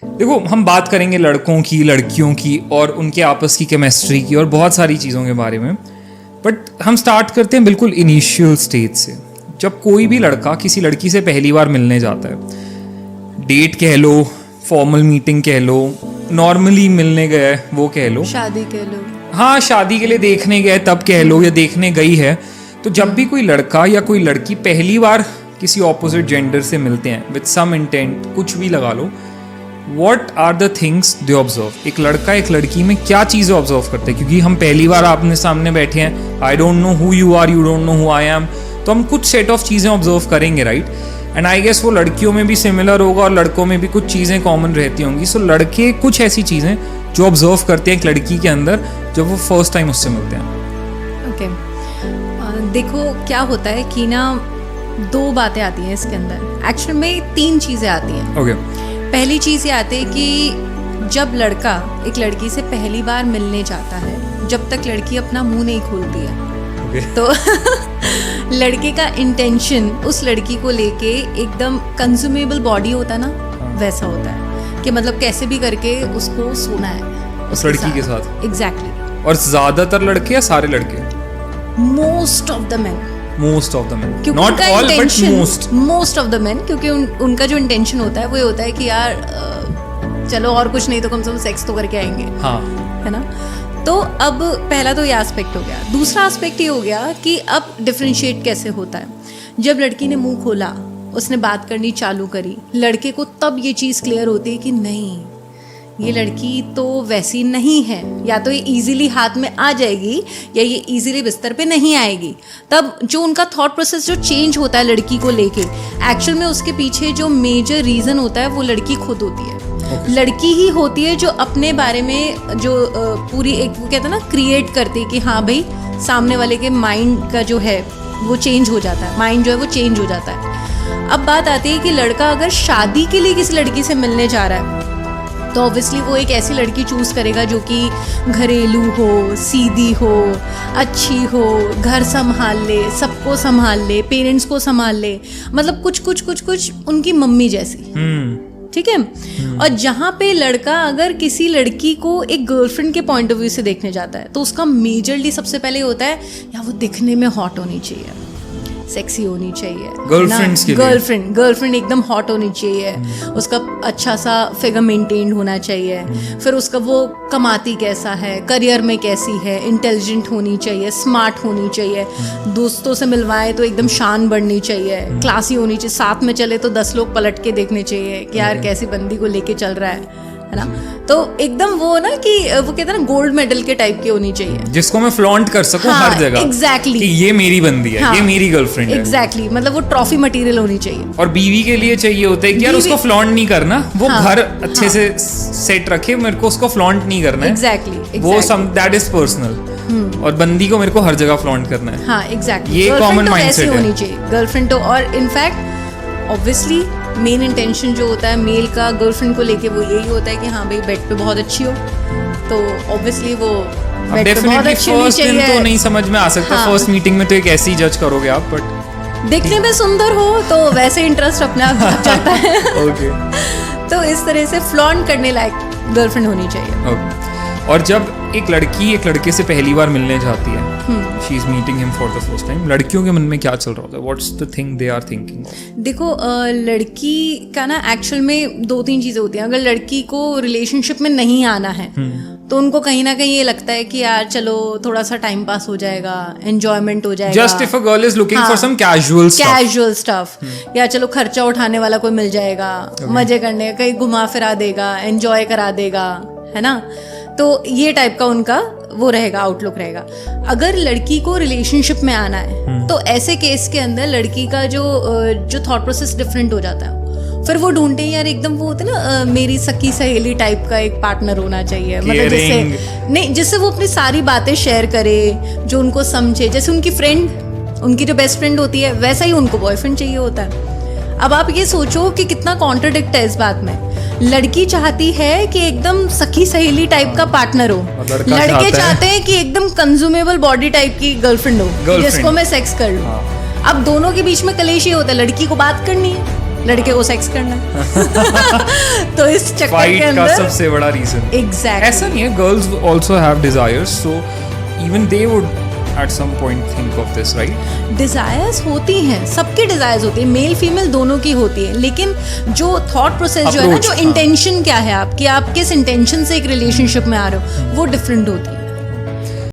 देखो, हम बात करेंगे लड़कों की, लड़कियों की और उनके आपस की केमिस्ट्री की और बहुत सारी चीज़ों के बारे में, बट हम स्टार्ट करते हैं बिल्कुल इनिशियल स्टेज से। जब कोई भी लड़का किसी लड़की से पहली बार मिलने जाता है, डेट कह लो, फॉर्मल मीटिंग कह लो, नॉर्मली मिलने गए वो कह लो, शादी कह लो, हाँ शादी के लिए देखने गए तब कह लो, या देखने गई है, तो जब भी कोई लड़का या कोई लड़की पहली बार किसी ऑपोजिट जेंडर से मिलते हैं विद सम इंटेंट, कुछ भी लगा लो, what are the things they observe? एक लड़का एक लड़की में क्या चीज़ें ऑब्जर्व करते हैं? क्योंकि हम पहली बार आपने सामने बैठे हैं, I don't know who you are, you don't know who I am, तो हम कुछ सेट ऑफ चीज़ें ऑब्जर्व करेंगे, राइट? एंड आई गेस वो लड़कियों में भी सिमिलर होगा और लड़कों में भी कुछ चीज़ें कॉमन रहती होंगी। सो लड़के कुछ ऐसी चीज़ें जो ऑब्जर्व करते हैं एक लड़की के अंदर जब वो फर्स्ट टाइम उससे मिलते हैं। ओके, देखो क्या होता है कि ना, दो बातें आती हैं इसके अंदर। एक्चुअली में 3 चीज़ें आती हैं। ओके, पहली चीज़ ये आती है कि जब लड़का एक लड़की से पहली बार मिलने जाता है, जब तक लड़की अपना मुंह नहीं खोलती है, तो लड़के का इंटेंशन उस लड़की को लेके एकदम कंज्यूमेबल बॉडी होता है ना, वैसा होता है कि मतलब कैसे भी करके उसको सोना है उस लड़की के साथ। एग्जैक्टली। और ज्यादातर लड़के या सारे लड़के? Most of the man, most of the man, क्योंकि नॉट उनका all but intention- most of the man, क्योंकि उनका जो इंटेंशन होता है वो ये होता है कि यार चलो और कुछ नहीं तो कम से कम सेक्स तो करके आएंगे, हाँ, है ना। तो अब पहला तो ये एस्पेक्ट हो गया। दूसरा एस्पेक्ट ये हो गया कि अब डिफरेंशिएट कैसे होता है। जब लड़की ने मुंह खोला, उसने बात करनी चालू करी, लड़के को तब ये चीज़ क्लियर होती है कि नहीं, ये लड़की तो वैसी नहीं है, या तो ये इजीली हाथ में आ जाएगी या ये इजीली बिस्तर पे नहीं आएगी। तब जो उनका थॉट प्रोसेस जो चेंज होता है लड़की को लेके, एक्चुअल में उसके पीछे जो मेजर रीज़न होता है वो लड़की खुद होती है। लड़की ही होती है जो अपने बारे में जो पूरी एक वो कहते हैं ना, क्रिएट करती है कि हाँ भाई सामने वाले के माइंड का जो है वो चेंज हो जाता है, माइंड जो है वो चेंज हो जाता है। अब बात आती है कि लड़का अगर शादी के लिए किसी लड़की से मिलने जा रहा है, तो ऑब्वियसली वो एक ऐसी लड़की चूज़ करेगा जो कि घरेलू हो, सीधी हो, अच्छी हो, घर संभाल ले, सबको संभाल ले, पेरेंट्स को संभाल ले, मतलब कुछ उनकी मम्मी जैसी, ठीक है। और जहाँ पे लड़का अगर किसी लड़की को एक गर्लफ्रेंड के पॉइंट ऑफ व्यू से देखने जाता है, तो उसका मेजरली सबसे पहले होता है या वो दिखने में हॉट होनी चाहिए, सेक्सी होनी चाहिए, गर्लफ्रेंड एकदम हॉट होनी चाहिए, उसका अच्छा सा फिगर मेंटेन होना चाहिए, फिर उसका वो कमाती कैसा है, करियर में कैसी है, इंटेलिजेंट होनी चाहिए, स्मार्ट होनी चाहिए, दोस्तों से मिलवाए तो एकदम शान बढ़नी चाहिए, क्लासी होनी चाहिए, साथ में चले तो 10 लोग पलट के देखने चाहिए कि यार कैसी बंदी को लेके चल रहा है ना। तो एकदम वो ना कि वो कहते हैं ना, गोल्ड मेडल के टाइप की होनी चाहिए, जिसको मैं फ्लॉन्ट कर सकूं हर जगह। एग्जैक्टली, कि ये मेरी बंदी है, ये मेरी गर्लफ्रेंड है। एग्जैक्टली, मतलब वो ट्रॉफी मटेरियल होनी चाहिए। और बीवी के लिए चाहिए होता है कि यार उसको फ्लॉन्ट नहीं करना, वो घर अच्छे से सेट रखे, मेरे को उसको फ्लॉन्ट नहीं करना है। एग्जैक्टली, वो दैट इज पर्सनल। और बंदी को मेरे को हर जगह फ्लॉन्ट करना है। हाँ एग्जैक्टली, ये कॉमन माइंडसेट होनी चाहिए गर्लफ्रेंड तो। और इनफैक्ट ऑब्वियसली मेन इंटेंशन जो होता है मेल का गर्लफ्रेंड को लेके वो यही होता है कि हाँ भाई बेड पे बहुत अच्छी हो, तो ऑब्वियसली वो बेड पे बहुत अच्छी होनी चाहिए। फर्स्ट दिन तो नहीं समझ में आ सकता, फर्स्ट मीटिंग में तो एक ऐसे ही जज करोगे आप, बट दिखने में सुंदर हो तो वैसे इंटरेस्ट अपने आप जाग जाता है। ओके, तो इस तरह से फ्लॉन्ट करने लायक गर्लफ्रेंड होनी चाहिए। ओके। और जब एक लड़की एक लड़के से पहली बार मिलने जाती है, she is meeting him for the first time, लड़कियों के मन में क्या चल रहा होता है? What's the thing they are thinking? देखो लड़की का ना एक्चुअल में 2-3 चीज़ें होती हैं। अगर लड़की को रिलेशनशिप में नहीं आना है तो उनको कहीं ना कहीं ये लगता है कि यार चलो थोड़ा सा टाइम पास हो जाएगा, एंजॉयमेंट हो जाएगा, just if a girl is looking for some casual stuff, या चलो खर्चा उठाने वाला कोई मिल जाएगा, मजे करने, कहीं घुमा फिरा देगा, एंजॉय करा देगा, है ना। तो ये टाइप का उनका वो रहेगा, आउटलुक रहेगा। अगर लड़की को रिलेशनशिप में आना है तो ऐसे केस के अंदर लड़की का जो थॉट प्रोसेस डिफरेंट हो जाता है। फिर वो ढूंढते हैं यार एकदम वो होता है ना, मेरी सखी सहेली टाइप का एक पार्टनर होना चाहिए, मतलब जिससे वो अपनी सारी बातें शेयर करे, जो उनको समझे। जैसे उनकी फ्रेंड, उनकी जो बेस्ट फ्रेंड होती है, वैसा ही उनको बॉयफ्रेंड चाहिए होता है। अब आप ये सोचो कि कितना कॉन्ट्रडिक्ट है इस बात में। लड़की चाहती है कि एकदम सखी सहेली टाइप का पार्टनर हो, लड़के चाहते हैं कि एकदम कंज्यूमेबल बॉडी टाइप की गर्लफ्रेंड हो, जिसको मैं सेक्स कर लूं। अब दोनों के बीच में कलेश ये होता है, लड़की को बात करनी है, लड़के को सेक्स करना है तो इस चक्कर के फाइट का अंदर सबसे बड़ा रीजन। एग्जैक्टली ऐसा नहीं है, girls also have desires, so even they would at some point think of this, right? Desires होती हैं, सबकी डिजायर्स होती है, मेल फीमेल दोनों की होती है, लेकिन जो थॉट प्रोसेस जो है ना, Approach, जो हाँ। इंटेंशन क्या है आपकी, आप किस इंटेंशन से एक रिलेशनशिप में आ रहे हो, वो डिफरेंट होती है।